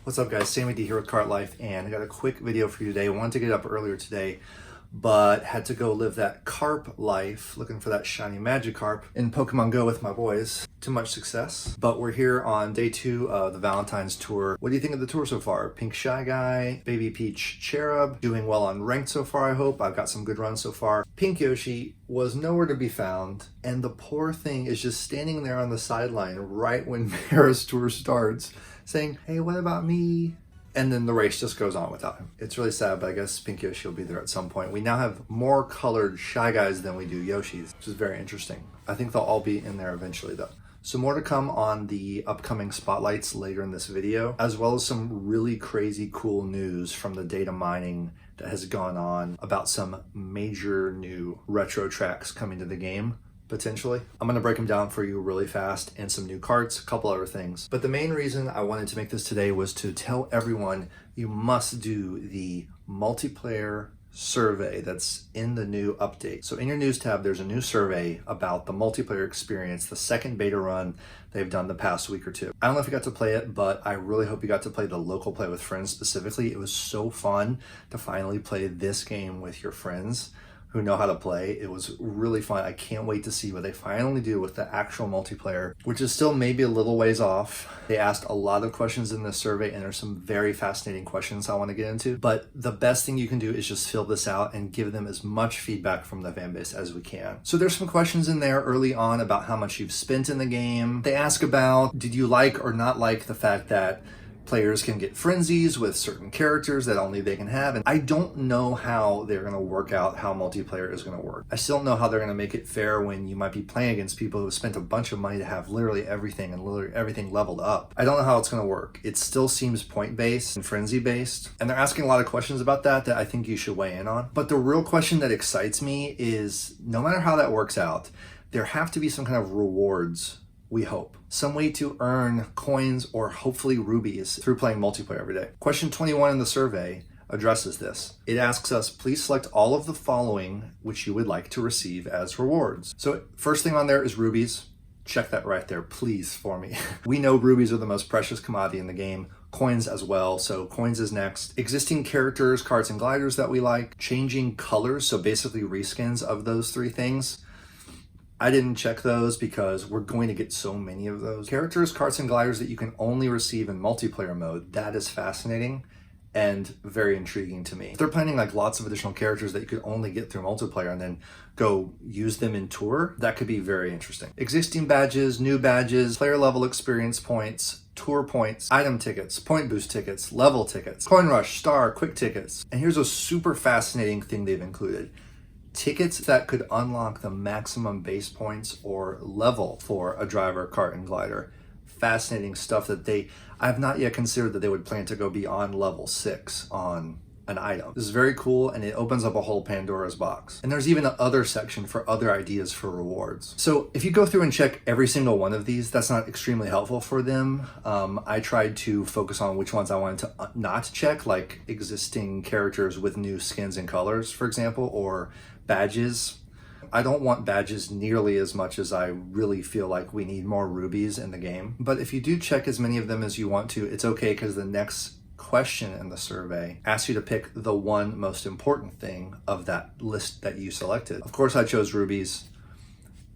What's up guys, Sammy D here with Kart Life, and I got a quick video for you today. I wanted to get up earlier today, but had to go live that Kart Life, looking for that shiny Magikarp in Pokemon Go with my boys. Too much success. But we're here on day 2 of the Valentine's tour. What do you think of the tour so far? Pink Shy Guy, Baby Peach Cherub, doing well on ranked so far I hope. I've got some good runs so far. Pink Yoshi was nowhere to be found, and the poor thing is just standing there on the sideline right when Mara's tour starts, saying, hey, what about me? And then the race just goes on without him. It's really sad, but I guess Pink Yoshi will be there at some point. We now have more colored Shy Guys than we do Yoshis, which is very interesting. I think they'll all be in there eventually though. So more to come on the upcoming spotlights later in this video, as well as some really crazy cool news from the data mining that has gone on about some major new retro tracks coming to the game. Potentially. I'm going to break them down for you really fast, and some new carts, a couple other things. But the main reason I wanted to make this today was to tell everyone you must do the multiplayer survey that's in the new update. So in your news tab, there's a new survey about the multiplayer experience, the second beta run they've done the past week or two. I don't know if you got to play it, but I really hope you got to play the local play with friends specifically. It was so fun to finally play this game with your friends who know how to play. It was really fun. I can't wait to see what they finally do with the actual multiplayer, which is still maybe a little ways off. They asked a lot of questions in this survey, and there's some very fascinating questions I want to get into. But the best thing you can do is just fill this out and give them as much feedback from the fan base as we can. So there's some questions in there early on about how much you've spent in the game. They ask about, did you like or not like the fact that players can get frenzies with certain characters that only they can have. And I don't know how they're going to work out how multiplayer is going to work. I still don't know how they're going to make it fair when you might be playing against people who spent a bunch of money to have literally everything and literally everything leveled up. I don't know how it's going to work. It still seems point-based and frenzy-based. And they're asking a lot of questions about that I think you should weigh in on. But the real question that excites me is, no matter how that works out, there have to be some kind of rewards, we hope. Some way to earn coins or hopefully rubies through playing multiplayer every day. Question 21 in the survey addresses this. It asks us, please select all of the following which you would like to receive as rewards. So first thing on there is rubies. Check that right there, please, for me. We know rubies are the most precious commodity in the game. Coins as well, so coins is next. Existing characters, carts, and gliders that we like. Changing colors, so basically reskins of those three things. I didn't check those because we're going to get so many of those. Characters, carts, and gliders that you can only receive in multiplayer mode. That is fascinating and very intriguing to me. If they're planning like lots of additional characters that you could only get through multiplayer and then go use them in tour, that could be very interesting. Existing badges, new badges, player level experience points, tour points, item tickets, point boost tickets, level tickets, coin rush, star, quick tickets. And here's a super fascinating thing they've included. Tickets that could unlock the maximum base points or level for a driver, cart, and glider. Fascinating stuff that I have not yet considered that they would plan to go beyond level 6 on an item. This is very cool, and it opens up a whole Pandora's box. And there's even an other section for other ideas for rewards. So if you go through and check every single one of these, that's not extremely helpful for them. I tried to focus on which ones I wanted to not check, like existing characters with new skins and colors, for example, or badges. I don't want badges nearly as much as I really feel like we need more rubies in the game. But if you do check as many of them as you want to, it's okay, because the next question in the survey asks you to pick the one most important thing of that list that you selected. Of course, I chose rubies.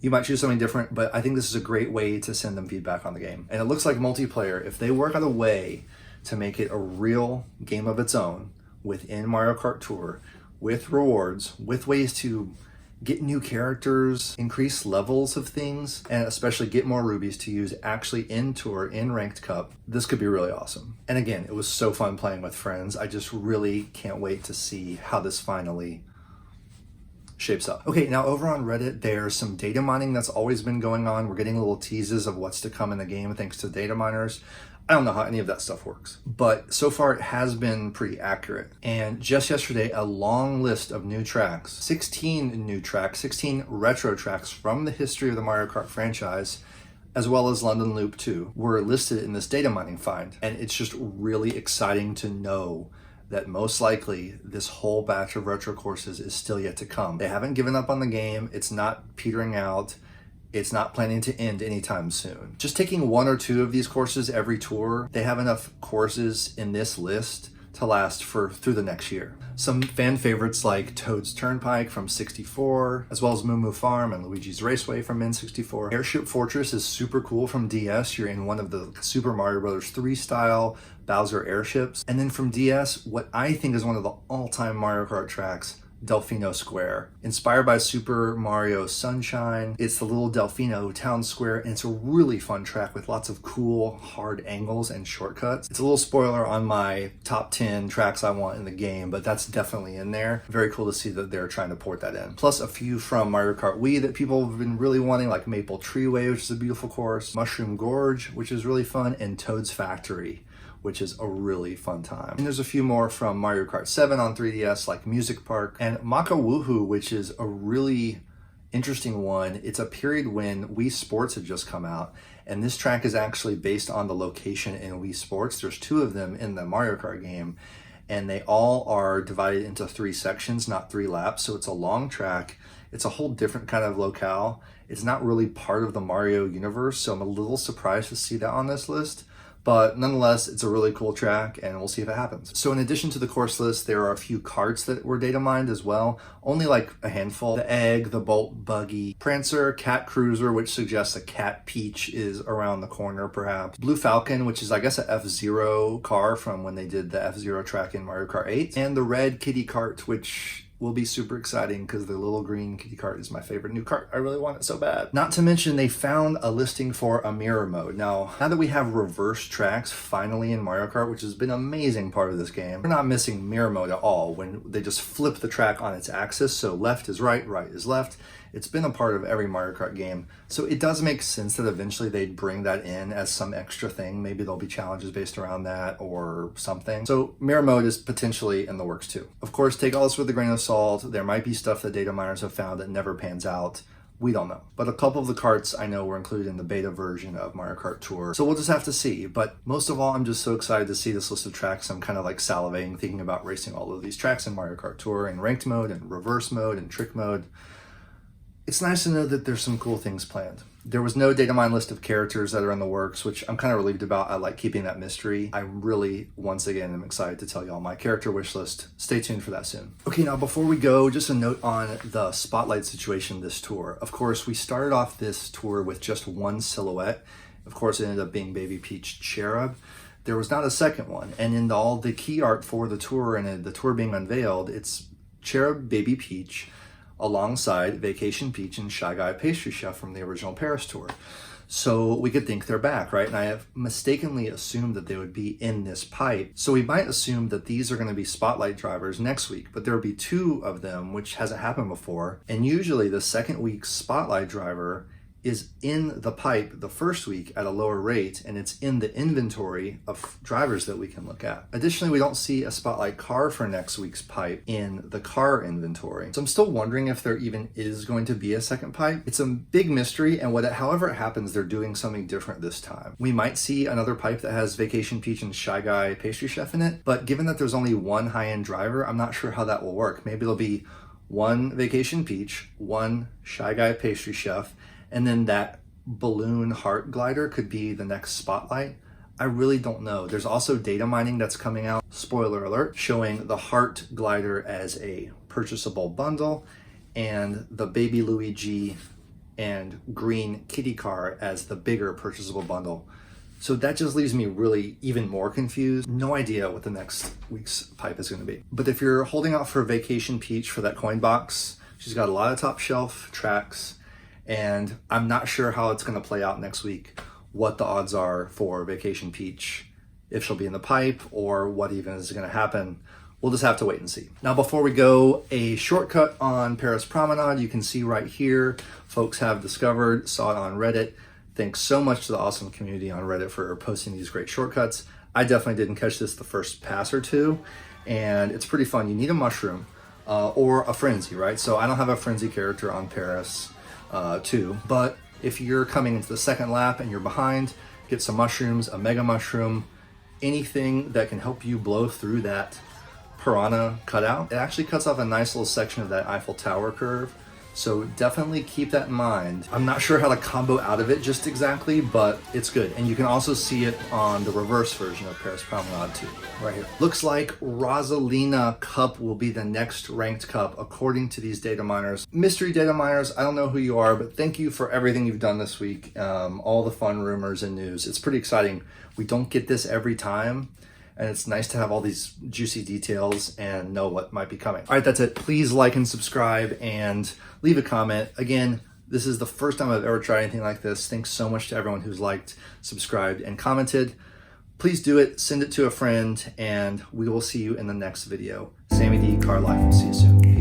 You might choose something different, but I think this is a great way to send them feedback on the game. And it looks like multiplayer, if they work out a way to make it a real game of its own within Mario Kart Tour, with rewards, with ways to get new characters, increase levels of things, and especially get more rubies to use actually in Tour, in Ranked Cup, this could be really awesome. And again, it was so fun playing with friends. I just really can't wait to see how this finally shapes up. Okay, now over on Reddit, there's some data mining that's always been going on. We're getting little teases of what's to come in the game thanks to data miners. I don't know how any of that stuff works, but so far it has been pretty accurate. And just yesterday, a long list of new tracks, 16 new tracks, 16 retro tracks from the history of the Mario Kart franchise, as well as London Loop 2, were listed in this data mining find. And it's just really exciting to know that most likely this whole batch of retro courses is still yet to come. They haven't given up on the game. It's not petering out. it's not planning to end anytime soon. Just taking 1 or 2 of these courses every tour, they have enough courses in this list to last through the next year. Some fan favorites like Toad's Turnpike from 64, as well as Moo Moo Farm and Luigi's Raceway from N64. Airship Fortress is super cool from DS. You're in one of the Super Mario Bros. 3 style Bowser airships. And then from DS, what I think is one of the all-time Mario Kart tracks, Delfino Square. Inspired by Super Mario Sunshine, it's the little Delfino town square, and it's a really fun track with lots of cool, hard angles and shortcuts. It's a little spoiler on my top 10 tracks I want in the game, but that's definitely in there. Very cool to see that they're trying to port that in. Plus a few from Mario Kart Wii that people have been really wanting, like Maple Treeway, which is a beautiful course, Mushroom Gorge, which is really fun, and Toad's Factory, which is a really fun time. And there's a few more from Mario Kart 7 on 3DS, like Music Park, and Maka Woohoo, which is a really interesting one. It's a period when Wii Sports had just come out, and this track is actually based on the location in Wii Sports. There's 2 of them in the Mario Kart game, and they all are divided into 3 sections, not 3 laps, so it's a long track. It's a whole different kind of locale. It's not really part of the Mario universe, so I'm a little surprised to see that on this list. But nonetheless, it's a really cool track, and we'll see if it happens. So in addition to the course list, there are a few karts that were data mined as well. Only like a handful. The Egg, the Bolt Buggy, Prancer, Cat Cruiser, which suggests a Cat Peach is around the corner perhaps. Blue Falcon, which is I guess a F-Zero car from when they did the F-Zero track in Mario Kart 8. And the Red Kitty Kart, which will be super exciting because the little green kitty cart is my favorite new cart. I really want it so bad. Not to mention they found a listing for a mirror mode. Now that we have reverse tracks finally in Mario Kart, which has been an amazing part of this game, we're not missing mirror mode at all when they just flip the track on its axis. So left is right, right is left. It's been a part of every Mario Kart game. So it does make sense that eventually they'd bring that in as some extra thing. Maybe there'll be challenges based around that or something. So mirror mode is potentially in the works too. Of course, take all this with a grain of salt. There might be stuff that data miners have found that never pans out. We don't know. But a couple of the karts I know were included in the beta version of Mario Kart Tour. So we'll just have to see. But most of all, I'm just so excited to see this list of tracks. I'm kind of like salivating, thinking about racing all of these tracks in Mario Kart Tour in ranked mode and reverse mode and trick mode. It's nice to know that there's some cool things planned. There was no data mine list of characters that are in the works, which I'm kind of relieved about. I like keeping that mystery. I really, once again, am excited to tell y'all my character wish list. Stay tuned for that soon. Okay, now before we go, just a note on the spotlight situation this tour. Of course, we started off this tour with just one silhouette. Of course, it ended up being Baby Peach Cherub. There was not a second one. And in all the key art for the tour and the tour being unveiled, it's Cherub Baby Peach alongside Vacation Peach and Shy Guy Pastry Chef from the original Paris tour. So we could think they're back, right? And I have mistakenly assumed that they would be in this pipe. So we might assume that these are going to be spotlight drivers next week, but there will be 2 of them, which hasn't happened before. And usually the second week's spotlight driver is in the pipe the first week at a lower rate, and it's in the inventory of drivers that we can look at. Additionally, we don't see a spotlight car for next week's pipe in the car inventory. So I'm still wondering if there even is going to be a second pipe. It's a big mystery, and however it happens, they're doing something different this time. We might see another pipe that has Vacation Peach and Shy Guy Pastry Chef in it, but given that there's only one high-end driver, I'm not sure how that will work. Maybe there'll be one Vacation Peach, one Shy Guy Pastry Chef, and then that balloon heart glider could be the next spotlight. I really don't know. There's also data mining that's coming out, spoiler alert, showing the heart glider as a purchasable bundle and the baby Luigi and green kitty car as the bigger purchasable bundle. So that just leaves me really even more confused. No idea what the next week's pipe is going to be. But if you're holding out for Vacation Peach for that coin box, she's got a lot of top shelf tracks, and I'm not sure how it's going to play out next week, what the odds are for Vacation Peach, if she'll be in the pipe, or what even is going to happen. We'll just have to wait and see. Now, before we go, a shortcut on Paris Promenade, you can see right here, folks have discovered, saw it on Reddit. Thanks so much to the awesome community on Reddit for posting these great shortcuts. I definitely didn't catch this the first pass or two, and it's pretty fun. You need a mushroom or a frenzy, right? So I don't have a frenzy character on Paris 2, but if you're coming into the second lap and you're behind, get some mushrooms, a mega mushroom, anything that can help you blow through that piranha cutout. It actually cuts off a nice little section of that Eiffel Tower curve. So definitely keep that in mind. I'm not sure how to combo out of it just exactly, but it's good. And you can also see it on the reverse version of Paris Promenade too, right here. Looks like Rosalina Cup will be the next ranked cup according to these data miners. Mystery data miners, I don't know who you are, but thank you for everything you've done this week. All the fun rumors and news. It's pretty exciting. We don't get this every time. And it's nice to have all these juicy details and know what might be coming. All right, that's it. Please like and subscribe and leave a comment. Again, this is the first time I've ever tried anything like this. Thanks so much to everyone who's liked, subscribed, and commented. Please do it, send it to a friend, and we will see you in the next video. Sammy D, Kart Life. See you soon.